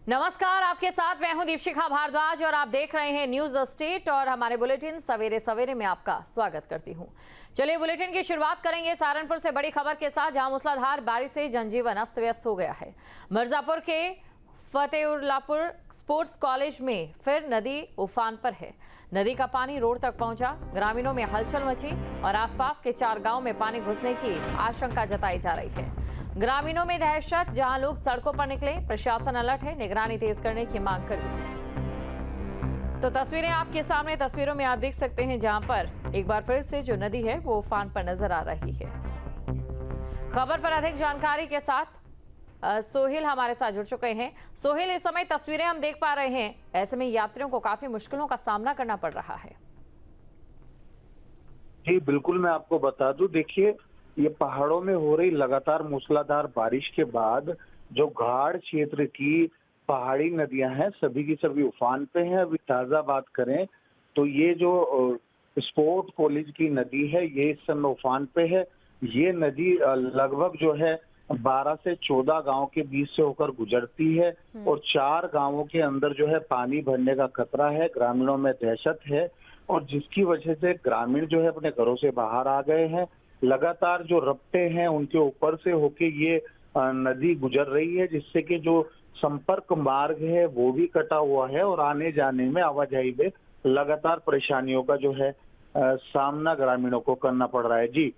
नमस्कार, आपके साथ मैं हूं दीपशिखा भारद्वाज और आप देख रहे हैं न्यूज स्टेट और हमारे बुलेटिन सवेरे सवेरे में आपका स्वागत करती हूं। चलिए बुलेटिन की शुरुआत करेंगे सहारनपुर से बड़ी खबर के साथ, जहां मूसलाधार बारिश से जनजीवन अस्त व्यस्त हो गया है। मिर्जापुर के फतेहुल्लापुर स्पोर्ट्स कॉलेज में फिर नदी उफान पर है। नदी का पानी रोड तक पहुंचा, ग्रामीणों में हलचल मची और आसपास के 4 गांव में पानी घुसने की आशंका जताई जा रही है। ग्रामीणों में दहशत, जहां लोग सड़कों पर निकले, प्रशासन अलर्ट है, निगरानी तेज करने की मांग कर दी। तो तस्वीरें आपके सामने, तस्वीरों में आप देख सकते हैं जहां पर एक बार फिर से जो नदी है वो उफान पर नजर आ रही है। खबर पर अधिक जानकारी के साथ सोहेल हमारे साथ जुड़ चुके हैं। सोहेल, इस समय तस्वीरें हम देख पा रहे हैं, ऐसे में यात्रियों को काफी मुश्किलों का सामना करना पड़ रहा है। जी बिल्कुल, मैं आपको बता दूं, देखिए ये पहाड़ों में हो रही लगातार मूसलाधार बारिश के बाद जो घाट क्षेत्र की पहाड़ी नदियां हैं सभी की सभी उफान पे हैं। अभी ताजा बात करें तो ये जो स्पोर्ट कॉलेज की नदी है ये इस समय उफान पे है। ये नदी लगभग जो है 12 से 14 गांव के बीच से होकर गुजरती है और 4 गांवों के अंदर जो है पानी भरने का खतरा है। ग्रामीणों में दहशत है और जिसकी वजह से ग्रामीण जो है अपने घरों से बाहर आ गए हैं। लगातार जो रपटे हैं उनके ऊपर से होके ये नदी गुजर रही है, जिससे कि जो संपर्क मार्ग है वो भी कटा हुआ है और आने जाने में, आवाजाही में लगातार परेशानियों का जो है सामना ग्रामीणों को करना पड़ रहा है। जी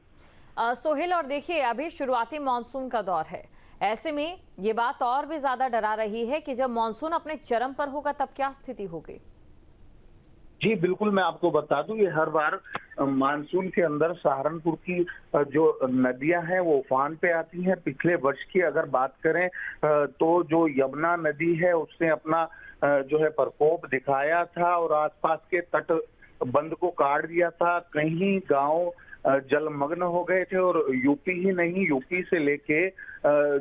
सोहेल, और देखिए अभी शुरुआती मानसून का दौर है, ऐसे में ये बात और भी ज्यादा डरा रही है कि जब मानसून अपने चरम पर होगा तब क्या स्थिति होगी। जी बिल्कुल, मैं आपको बता दूं, ये हर बार मानसून के अंदर सहारनपुर की जो नदियां हैं वो उफान पे आती हैं। पिछले वर्ष की अगर बात करें तो जो यमुना नदी है उसने अपना जो है प्रकोप दिखाया था और आसपास के तट बंद को काट दिया था। कहीं गांव जलमग्न हो गए थे और यूपी ही नहीं, यूपी से लेके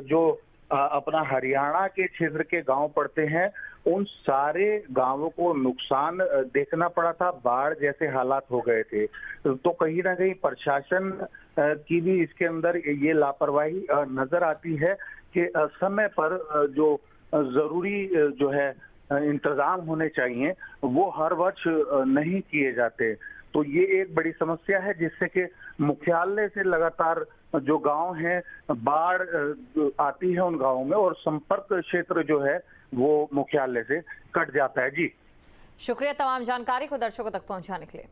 जो अपना हरियाणा के क्षेत्र के गांव पड़ते हैं उन सारे गांवों को नुकसान देखना पड़ा था। बाढ़ जैसे हालात हो गए थे। तो कहीं ना कहीं प्रशासन की भी इसके अंदर ये लापरवाही नजर आती है कि समय पर जो जरूरी जो है इंतजाम होने चाहिए वो हर वर्ष नहीं किए जाते। तो ये एक बड़ी समस्या है जिससे कि मुख्यालय से लगातार जो गांव हैं बाढ़ आती है उन गांवों में और संपर्क क्षेत्र जो है वो मुख्यालय से कट जाता है। जी शुक्रिया तमाम जानकारी को दर्शकों तक पहुंचाने के लिए।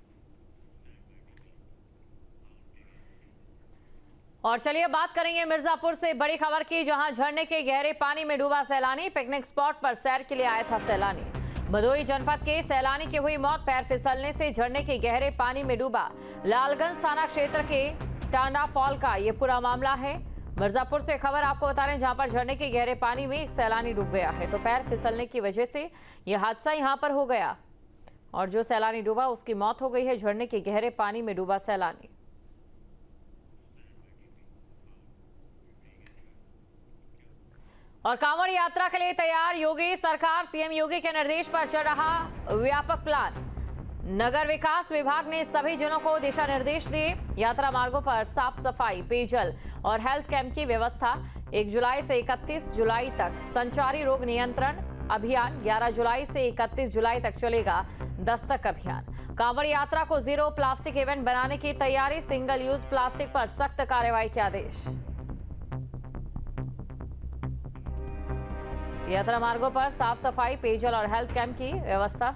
और चलिए बात करेंगे मिर्जापुर से बड़ी खबर की, जहां झरने के गहरे पानी में डूबा सैलानी। पिकनिक स्पॉट पर सैर के लिए आया था सैलानी। भदोही जनपद के सैलानी की हुई मौत पैर फिसलने से झरने के गहरे पानी में डूबा। लालगंज थाना क्षेत्र के टांडा फॉल का ये पूरा मामला है। मिर्जापुर से खबर आपको बता रहे हैं, जहां पर झरने के गहरे पानी में एक सैलानी डूब गया है। तो पैर फिसलने की वजह से यह हादसा यहां पर हो गया और जो सैलानी डूबा उसकी मौत हो गई है। झरने के गहरे पानी में डूबा सैलानी। और कांवड़ यात्रा के लिए तैयार योगी सरकार, सीएम योगी के निर्देश पर चल रहा व्यापक प्लान। नगर विकास विभाग ने सभी जिलों को दिशा निर्देश दिए। यात्रा मार्गों पर साफ सफाई, पेयजल और हेल्थ कैंप की व्यवस्था। 1 जुलाई से 31 जुलाई तक संचारी रोग नियंत्रण अभियान। 11 जुलाई से 31 जुलाई तक चलेगा दस्तक अभियान। कांवड़ यात्रा को जीरो प्लास्टिक इवेंट बनाने की तैयारी। सिंगल यूज प्लास्टिक पर सख्त कार्रवाई के आदेश। यात्रा मार्गों पर साफ सफाई, पेयजल और हेल्थ कैंप की व्यवस्था।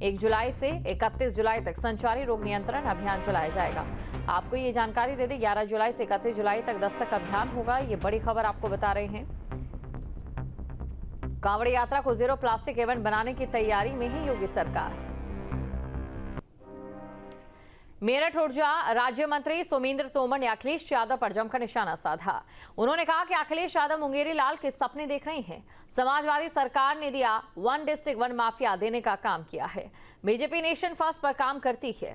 1 जुलाई से 31 जुलाई तक संचारी रोग नियंत्रण अभियान चलाया जाएगा। आपको ये जानकारी दे दें, 11 जुलाई से 31 जुलाई तक दस्तक अभियान होगा। ये बड़ी खबर आपको बता रहे हैं। कांवड़ यात्रा को जीरो प्लास्टिक इवेंट बनाने की तैयारी में है योगी सरकार। मेरठ ऊर्जा राज्य मंत्री सोमेंद्र तोमर ने अखिलेश यादव पर जमकर निशाना साधा। उन्होंने कहा कि अखिलेश यादव मुंगेरी लाल के सपने देख रहे हैं। समाजवादी सरकार ने दिया 1 डिस्ट्रिक्ट 1 माफिया देने का काम किया है। बीजेपी नेशन फर्स्ट पर काम करती है।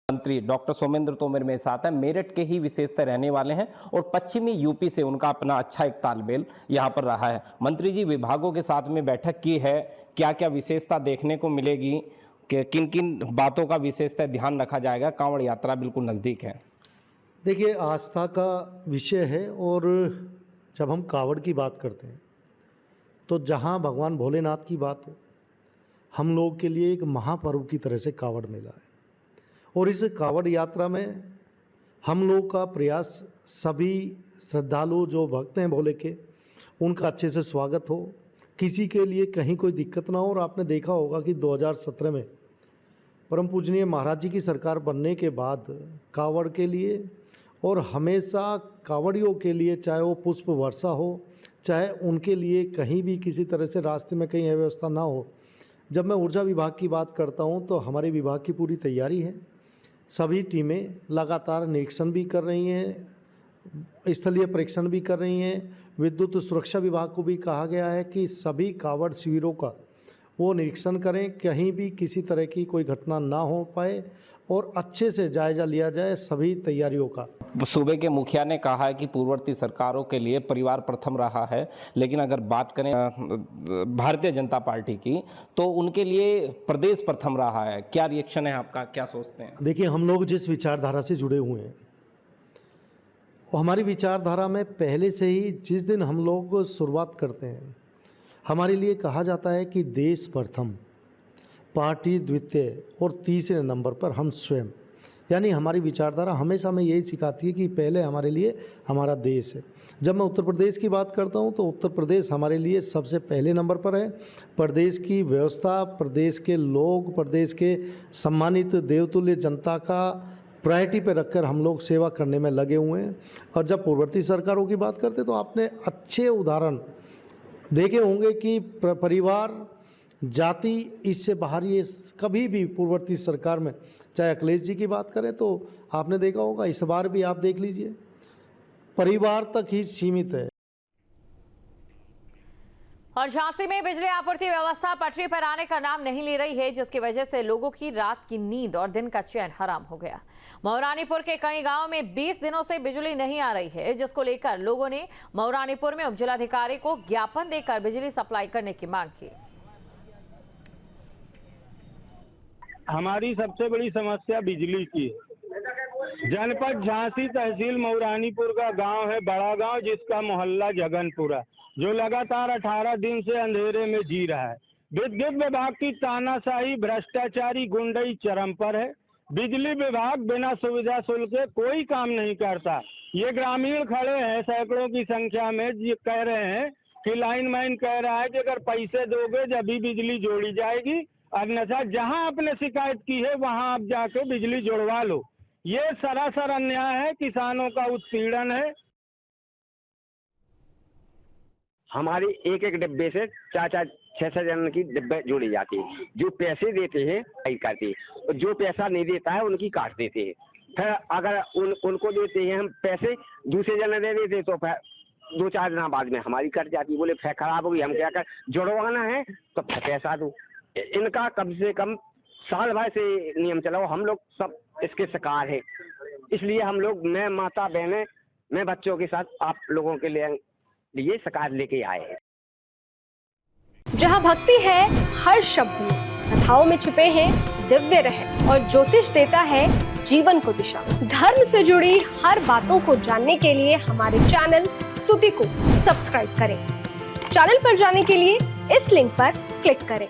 मंत्री डॉक्टर सोमेंद्र तोमर मेरे साथ हैं। मेरठ के ही विशेषता रहने वाले हैं और पश्चिमी यूपी से उनका अपना अच्छा एक तालमेल यहाँ पर रहा है। मंत्री जी, विभागों के साथ में बैठक की है, क्या क्या विशेषता देखने को मिलेगी, कि किन किन बातों का विशेषतः ध्यान रखा जाएगा? कांवड़ यात्रा बिल्कुल नज़दीक है। देखिए, आस्था का विषय है और जब हम कावड़ की बात करते हैं तो जहाँ भगवान भोलेनाथ की बात हो, हम लोग के लिए एक महापर्व की तरह से कावड़ मेला है। और इस कावड़ यात्रा में हम लोग का प्रयास सभी श्रद्धालु जो भक्त हैं भोले के, उनका अच्छे से स्वागत हो, किसी के लिए कहीं कोई दिक्कत ना हो। और आपने देखा होगा कि 2017 में परम पूजनीय महाराज जी की सरकार बनने के बाद कावड़ के लिए और हमेशा कावड़ियों के लिए, चाहे वो पुष्प वर्षा हो, चाहे उनके लिए कहीं भी किसी तरह से रास्ते में कहीं अव्यवस्था ना हो। जब मैं ऊर्जा विभाग की बात करता हूं तो हमारे विभाग की पूरी तैयारी है। सभी टीमें लगातार निरीक्षण भी कर रही हैं, स्थलीय परीक्षण भी कर रही हैं। विद्युत सुरक्षा विभाग को भी कहा गया है कि सभी कावड़ शिविरों का वो निरीक्षण करें, कहीं भी किसी तरह की कोई घटना ना हो पाए और अच्छे से जायजा लिया जाए सभी तैयारियों का। सूबे के मुखिया ने कहा है कि पूर्ववर्ती सरकारों के लिए परिवार प्रथम रहा है, लेकिन अगर बात करें भारतीय जनता पार्टी की तो उनके लिए प्रदेश प्रथम रहा है। क्या रिएक्शन है आपका, क्या सोचते हैं? देखिए, हम लोग जिस विचारधारा से जुड़े हुए हैं और हमारी विचारधारा में पहले से ही जिस दिन हम लोग शुरुआत करते हैं, हमारे लिए कहा जाता है कि देश प्रथम, पार्टी द्वितीय और तीसरे नंबर पर हम स्वयं। यानी हमारी विचारधारा हमेशा में यही सिखाती है कि पहले हमारे लिए हमारा देश है। जब मैं उत्तर प्रदेश की बात करता हूं तो उत्तर प्रदेश हमारे लिए सबसे पहले नंबर पर है। प्रदेश की व्यवस्था, प्रदेश के लोग, प्रदेश के सम्मानित देवतुल्य जनता का प्रायोरिटी पे रखकर हम लोग सेवा करने में लगे हुए हैं। और जब पूर्ववर्ती सरकारों की बात करते तो आपने अच्छे उदाहरण देखे होंगे कि परिवार, जाति इससे बाहर ये कभी भी पूर्ववर्ती सरकार में, चाहे अखिलेश जी की बात करें तो आपने देखा होगा, इस बार भी आप देख लीजिए, परिवार तक ही सीमित है। और झांसी में बिजली आपूर्ति व्यवस्था पटरी पर आने का नाम नहीं ले रही है, जिसकी वजह से लोगों की रात की नींद और दिन का चैन हराम हो गया। मऊरानीपुर के कई गांवों में 20 दिनों से बिजली नहीं आ रही है, जिसको लेकर लोगों ने मऊरानीपुर में उपजिलाधिकारी को ज्ञापन देकर बिजली सप्लाई करने की मांग की। हमारी सबसे बड़ी समस्या बिजली की है। जनपद झांसी, तहसील मऊरानीपुर का गांव है बड़ा गांव, जिसका मोहल्ला जगनपुरा, जो लगातार 18 दिन से अंधेरे में जी रहा है। विद्युत विभाग की तानाशाही, भ्रष्टाचारी गुंडई चरम पर है। बिजली विभाग बिना सुविधा शुल्क के कोई काम नहीं करता। ये ग्रामीण खड़े हैं सैकड़ों की संख्या में, ये कह रहे हैं कि लाइनमैन कह रहा है कि अगर पैसे दोगे जब ही बिजली जोड़ी जाएगी, अन्यथा जहां आपने शिकायत की है वहां आप जाके बिजली जुड़वा लो। ये सरासर अन्याय है, किसानों का उत्पीड़न है। हमारी एक एक डिब्बे से 4-4, 6-6 जन की डिब्बे जोड़ी जाती है। जो पैसे देते हैं वही करते हैं, और जो पैसा नहीं देता है उनकी काट देते हैं। फिर अगर उनको देते हैं हम पैसे, दूसरे जन दे देते तो 2-4 दिन बाद में हमारी कट जाती। बोले फिर खराब होगी, हम क्या कर, जुड़वाना है तो पैसा दो। इनका कम से कम साल भर से नियम चलाओ, हम लोग सब इसके शिकार है। इसलिए हम लोग, मैं माता बहनें, मैं बच्चों के साथ आप लोगों के लिए शिकार लेके आए हैं। जहाँ भक्ति है हर शब्द में, कथाओं में छिपे हैं दिव्य रहस्य और ज्योतिष देता है जीवन को दिशा। धर्म से जुड़ी हर बातों को जानने के लिए हमारे चैनल स्तुति को सब्सक्राइब करें। चैनल पर जाने के लिए इस लिंक पर क्लिक करें।